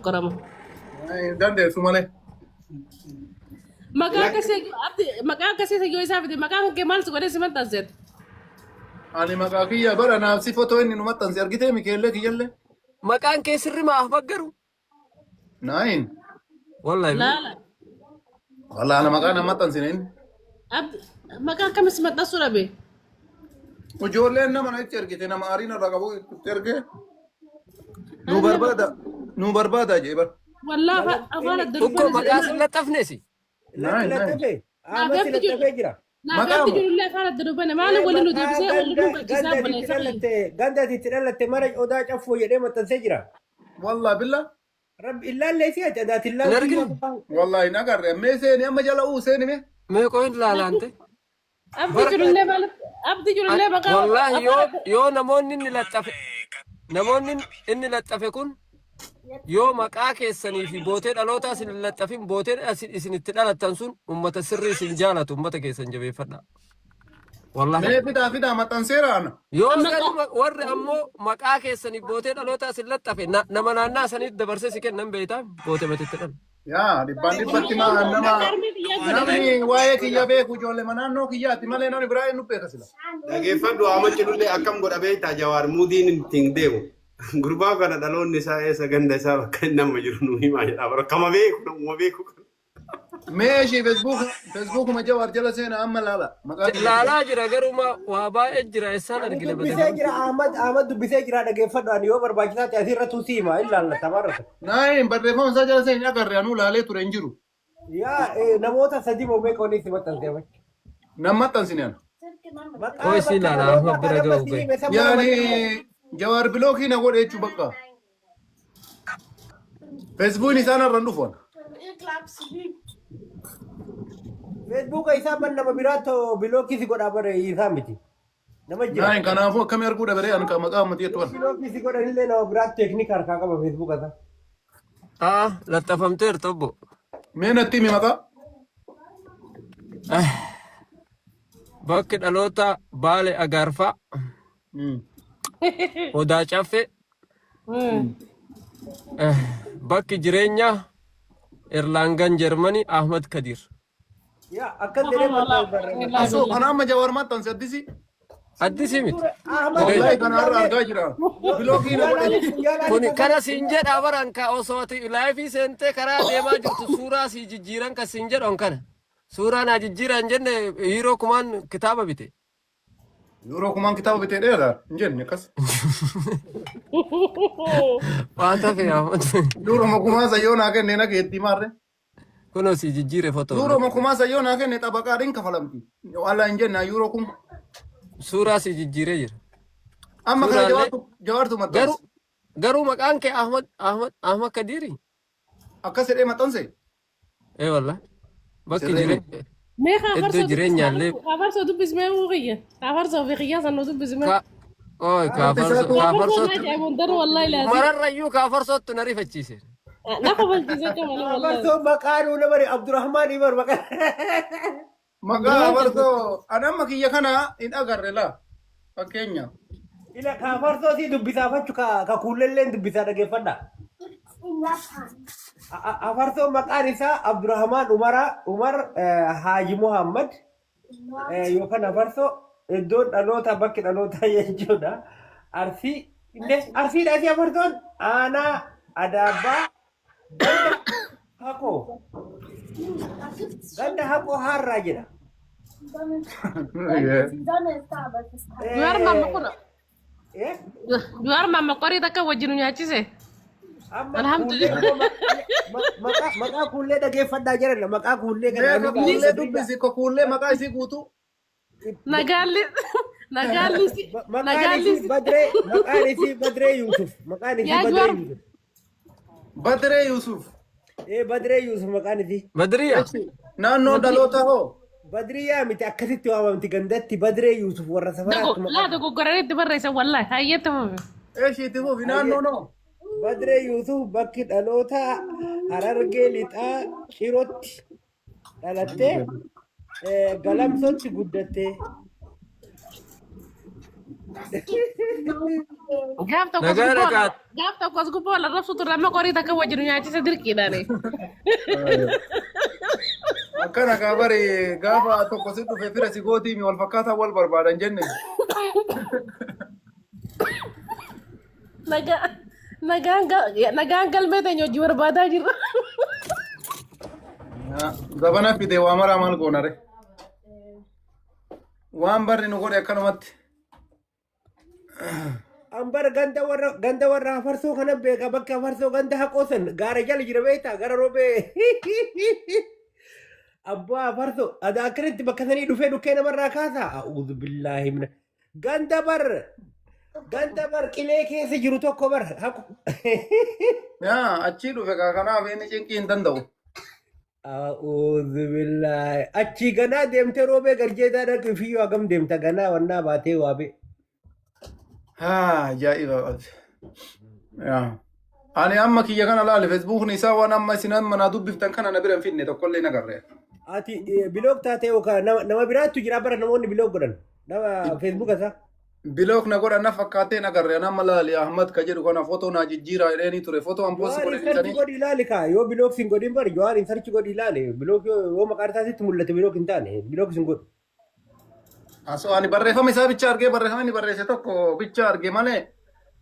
كرامه دندي سمالي مكان كسي سيجو يسافر مكان كمال سكوري سمنت زيت أنا مكاكية برا نفسي فوتو إني نمتن سيرجيتي ميكيلة كيجلة مكان كيسر ما أفكروا ناين والله لا لا والله أنا مكان نمتن سنين مكان كم سمنت صورة بي وجولة إنما أنا سيرجيتي نما أرينا ركبوا سيرجي نو بربادا جيبر والله أفعل تكو الدرب مكان سلة تفنسي ناين ناين لا بيبتي جلو الله أفعل الدرب أنا ما له ولا له درب زي ولا له كتاب ولا يسوي غندا تترلت مرج اودا چفو يدي متسجرا والله بالله رب الا اللي فيها ذات الله نرجع والله نقر ميسين أما جلا أوسين مي ما يكون لا أنت أبدي جلو الله بالله أبدي جلو الله بقى والله يو نمون إني لطف نمون إني لطفكون يو مقا كيسني في بوتين ألوتا سن لطفين بوتين إسن التلال تنسون أمة السر سنجالة أمة كيسن جبي فدا والله مي فدا ما تنسير أنا يو ور أمو مقا كيسني بوتين ألوتا سن لطفين نمنا الناس ندبرسي سكن نم بيتا بوتين متتلال يا دبان باتما نمي واي كي يبيك وجول منانو كي ياتي مالي نوني براي نوبي كسلا Dhaggeeffadhu amma jedhullee akkam godha beektaa Jawaar muudiin ittiin deemu. Gurbaa kana dhaloonni isaa eessa ganda isaa bakka inni amma jiru nuu himaa jedhaa bara kama beeku namuma beeku. ماشي فيسبوك ما جوار جلسينا أما لا لا جرا قرما وابا اجرا اسان ارجل بسجرا احمد بسجرا دغفد ان يوبر باجنا تاثير توسيما الا الله تبارك نايم بريفون سجلسين أقر يانو لا ليتو رنجرو يا نموت سدي مو بيكوني سمتن ديما نما تنسينيان اوي سي لا احمد برغو يعني جوار بلوكي نقول ايش بقى فيسبوك نسانا رندوفون فيسبوك حساب نما بيراتو بلوكي سي غدا بره يسامتي نما جي ناين كان افو كم يرغو دبري ان كما قام متيتون بلوكي سي غدا نله نو برات تكنيك اركا كما فيسبوك هذا لا تفهمتر طبو مين التيمي متى بك دلوتا بالي اغارفا ودا چافه بك جرينيا إيرلانغان جرماني أحمد كدير يا أكن دري أسو أنا ما جوار ما تنسى أديسي ميت والله كان أرجع جرا بلوكي كوني كنا سينجر أوران كا أوسوتي لايفي سنتة كرا ديما جت سورة سيجيران كسينجر أنكنا سورة ناجيران جن هيرو كمان كتابة بيته يورو كمان كتاب بتدير هذا جن نكس وانت في أحمد يورو ما كمان سيونا كن نينا كيتي مارة كنا سيجيرة فوتو يورو ما كمان سيونا كن نتا بكارين كفلامتي ولا إنجن يورو كم سورة سيجيرة جر أما كان جوار تو متنس غرو مكان كي أحمد كديري أكسر إيه متنسي إيه والله بك جري ما خافر جرينيا اللي خافر سو دب اسمه وغيه خافر سو في قياس انه دب اسمه اوي كافر صوت مندر والله لازم مرر ريو كافر صوت نريف تشيسر نقبل جزاك الله والله برتو مكانو نبري عبد الرحمن يبر مكان مكان برتو أنا ما كي يكنا إن أقرر لا أكينيا إلا كافرتو سي دبيسا فچو كوللين دبيسا دغفدا أفرتو مكانيسا عبد الرحمن عمر حاجي محمد يوكان أفرتو إدون ألوتا بكت ألوتا يجودا أرسي داسي أفرتون أنا أدابا غندا هاكو هار راجلا جوار ماما كنا جوار ماما قري دكا وجنو نياچيسه الحمد لله مكا كولي دغفدا جرل مكا كولي كولي دبسي كولي مكا سي كوتو نغالي بدري يوسف بدري يوسف ايه بدري يوسف مكاني بدرية نانو دلوتا هو بدرية متأكدت وامتي غندتي بدري يوسف ورا سفرات لا دغو قررت بريسه والله هي تمام ايش يتبو في نانو بدري يوسف بكت ألوتا هررجي لتا شيروت دلته قلم صوت قدته Gaaf tokkos gubboo la rabsutu ramma qorii takka wajjin nyaachisa dirqiidhaani. Akkana gaabare gaafa tokko si dhufe fira si gootii wal fakkaataa wal barbaadan jenne. Nagaan galmee ta'e hojii barbaadaa jirra. Zabana fide waa maraa maal goonare. Waan barri nu godhe akkanumatti. Ambar ganda warra farsoo kana beeka bakka farsoo ganda haqoosan gaara jala jira beektaa gara roobee. Abbaa farsoo ada akkanitti bakka sanii dhufee dhukkee namarraa kaasaa. A'uudhu billaahi mina. Ganda bar qilee keessa jiru tokko bar haqu. Yaa achii dhufe kanaaf inni cinqii hin danda'u. A'uudhu billaahi. Achii ganaa deemtee roobee garjeetaa dhaqi fiyyoo hagam deemta ganaa wannaa baatee waabee. Ajaa'iba qabdi. Ani amma kiyya kana laale feesbuukni isaa waan amma isin manaa dubbiftan kana na bira hin finne tokkollee na garree. Ati biloog taatee yookaan nama biraattu jira bara namoonni biloog godhan nama feesbuuka isaa. Biloog na godhan na fakkaatee na garree nama laali Ahmad ka jedhu kana footoo naa jijjiiraa jedhanii ture footoo an poosti godhe bitanii. Sarchi godhi ilaali kaa yoo biloog sin godhin bari Johaaniin sarchi godhi ilaali biloog yoo maqaan isaatti mul'ate biloog hin taane biloog sin godhu. Asoo ani barreeffama isaa bicha argee barreeffama inni barreesse tokko bicha argee malee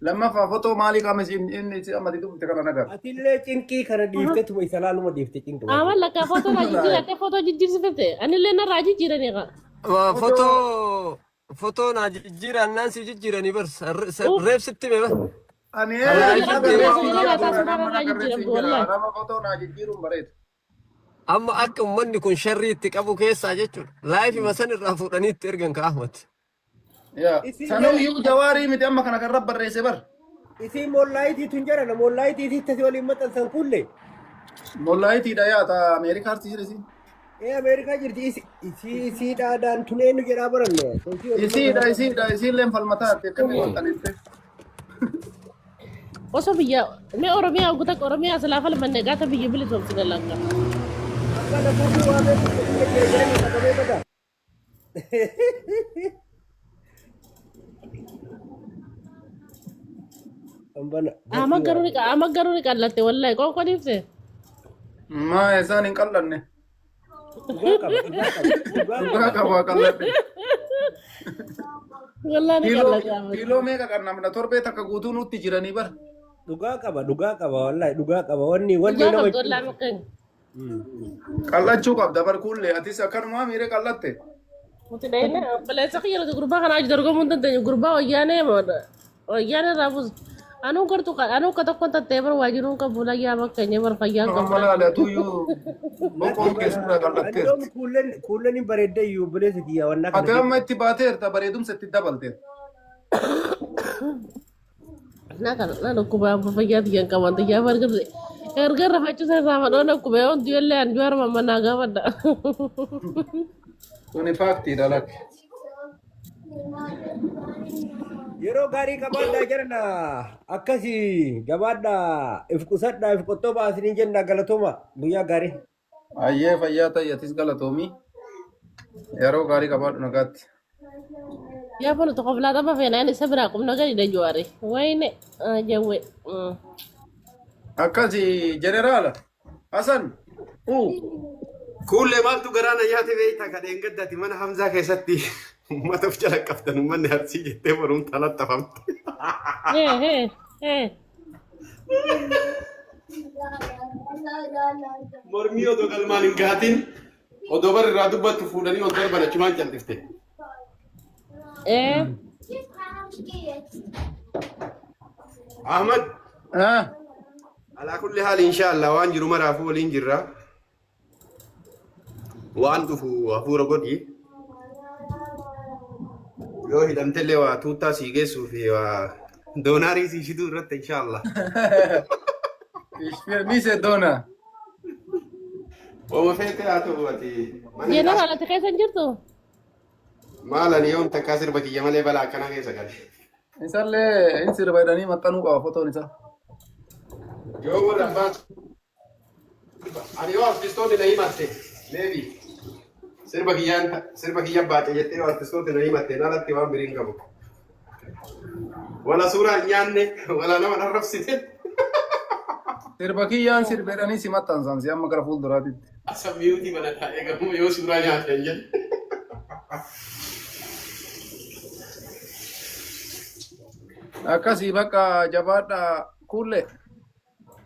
lammaffaa footoo maalii qaama inni ammati dubbite kana nagar. Atillee cinqii kana dhiiftee tuma isa laaluma dhiifte cinqii. Amalla ka footoo naa jijjiirate footoo jijjiirsifate anillee narraa jijjiiranii qa. Footoo naa jijjiiran naan si jijjiiranii bar reebsitti mee bar. Ani footoo naa jijjiiruun bareedu. Amma akka uummanni kun sharrii itti qabu keessaa jechuudha. Laayifii masan irraa fuudhanii itti ergan ka Ahmad. Sanuyyuu jawaarii miti amma kana kan barreesse bar. Isin mollaayitii tun jira na mollaayitii tasi waliin maxxansan kulle. Mollaayitiidha yaata Ameerikaa arsiisir isin. Ameerikaa jirti isii dhaadhaan tun eenyu jedhaa baranne. Isiilleen falmataa ati akkamiin walxanitte. Osoo biyya mee Oromiyaa guutaa Oromiyaa silaa falmanne gaata biyya bilisomsi dalanga. Kana fuudhuu waan ta'eef Ama garuu ni qallatte wallahi qoonqoo dhiifte. Maa isaan hin qallanne. Dhugaa qabaa qalladhe. Wallahi ni qallatte. Kiiloo meeqa qannamna torbee takka guutuu nutti jiranii bara. Dhugaa qaba wallahi dhugaa qaba wanni nama qallachuu qabda bar kuullee atis akkanumaa miiree qallatte. Muti dheedhe baleessa xiyyaarra gurbaa kanaa achi dorgomuu hin dandeenye gurbaa wayyaanee raabus. Anuu ka tokko tattee bar waajiruun kan fuula yaa bakkeenya bar fayyaan qabu. Amma laala tuyyuu boqoon keessumaa qallatteerti. Kuulleen hin bareedde iyyuu bileessa kiyyaa wannaa kana. Ati amma itti baateerta bareedumsa itti dabalteerta. Naa dhukkubaa fayyaa xiyyan qaban xiyyaa bargirre. Erga rafaachisaa isaa madhoon dhukkubee hundi illee an juwaar mammanaa gaafadha. Kuni faaktiidha lakke. Yeroo gaarii qabaadhaa jedhana akkasii gabaadhaa if qusadhaa if qottoo baasanii jenna galatooma guyyaa gaarii. Ayyee fayyaa ta'atis galatoomii yeroo gaarii qabaadhu nagaatti. Yaa fulu tokko filaa tapha feenaan isa biraa qubna gadi juwaare wayne jawwe. Akkasii jeneraala Hasan. Kuullee maaltu garaana yaate beektaa kadheen gaddati mana Hamzaa keessatti. Uummata of jala qabdan uummanni arsii jettee baruun talattafamte. Mormii odoo galmaan hin gaatin odoo bar irraa dubbattu fuudhanii ol darban achumaan cal'ifte. Ahmad. Alaa kulli haali inshaallah waan jiru maraafuu waliin jirra. Waan dhufu hafuura godhi. Yoo hidhamtellee waa tuuttaa sii geessuu fi waa doonaarii sii shituu irratti inshaallah. Mise doona. Ooma feete haa ta'u ati. Yeroo haalatti keessa hin jirtu. Maalan yoom takkaa sirba kiyya malee balaa akkanaa keessa gale. Isallee in sirba jedhanii maxxanuu qaba fotoon isaa. Yoo warra baatu. Ani yoo artistoonni na himatte leebii. Sirba kiyya baate jettee yoo artistoonni na himatte nalatti waan biriin qabu. ولا سورة نيانة ولا نما نعرف ستة Sirba kiyyaan sirbeedhanii si maxxansan si amma gara fuulduraatti. أسميوتي ولا تايجا هم يو سورة نيانة ينجل Akkasii bakka jabaadha kuulle.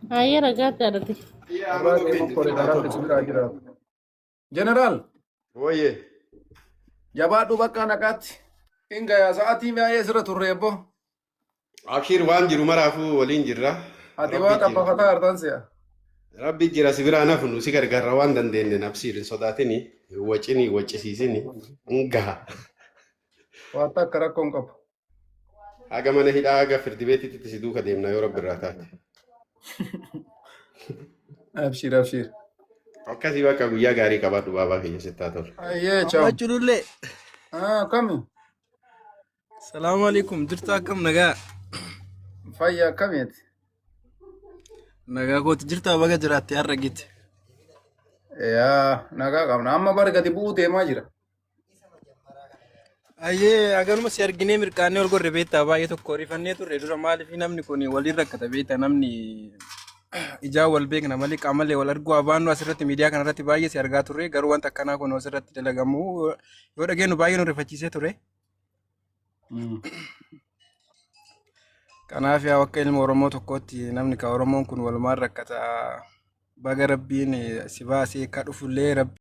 Ayyee ragaatti adatti. يا Jabaadhee kokkoree daraarri si biraa jira. Jeneraal ويه jabaadhu bakka naqaatti. Inga sa'aatii mi'aayee sirra turre ebbo. أخير وان جرو مرافو ولين جرا Ati waa qabbafataa hartan si'a. ربي جرا سبرا نفنو سيكر غروان دندن نفسير صداتني وچني وچسيسني انغا Waa takka rakkoon qabu. haga mana hidhaa haga firdi beetitti si duuka deemna yoo rabbi irraa taate. Abshir abshir. Akkasii bakka guyyaa gaarii qabaadhu baabaa kiyya sittaa tolu. Ayyee ciao. Ajululle. Kami? Salaamu alaikum. Jirtu akkam nagaa? Fayyaa akkamiiti? Nagaa kooti jirtu baga jiraatte har'a gite. Yaa nagaa qabna. Amma bara gadi bu'uu deemaa jira. Ayyee agaruma si arginee mirqaannee ol gorre beektaa baay'ee tokko rifannee turre dura maaliif namni kun waliin rakkata beektaa namni ijaa wal beekna malee qaamallee wal arguu abaannu asirratti miidiyaa kanarratti baay'ee si argaa turre garuu wanta akkanaa kun asirratti dalagamu yoo dhageenyu baay'ee nu rifachiisee ture. Kanaaf yaa akka ilma Oromoo tokkootti namni ka Oromoon kun walumaan rakkata baga rabbiin si baasee akka dhufullee rabbi.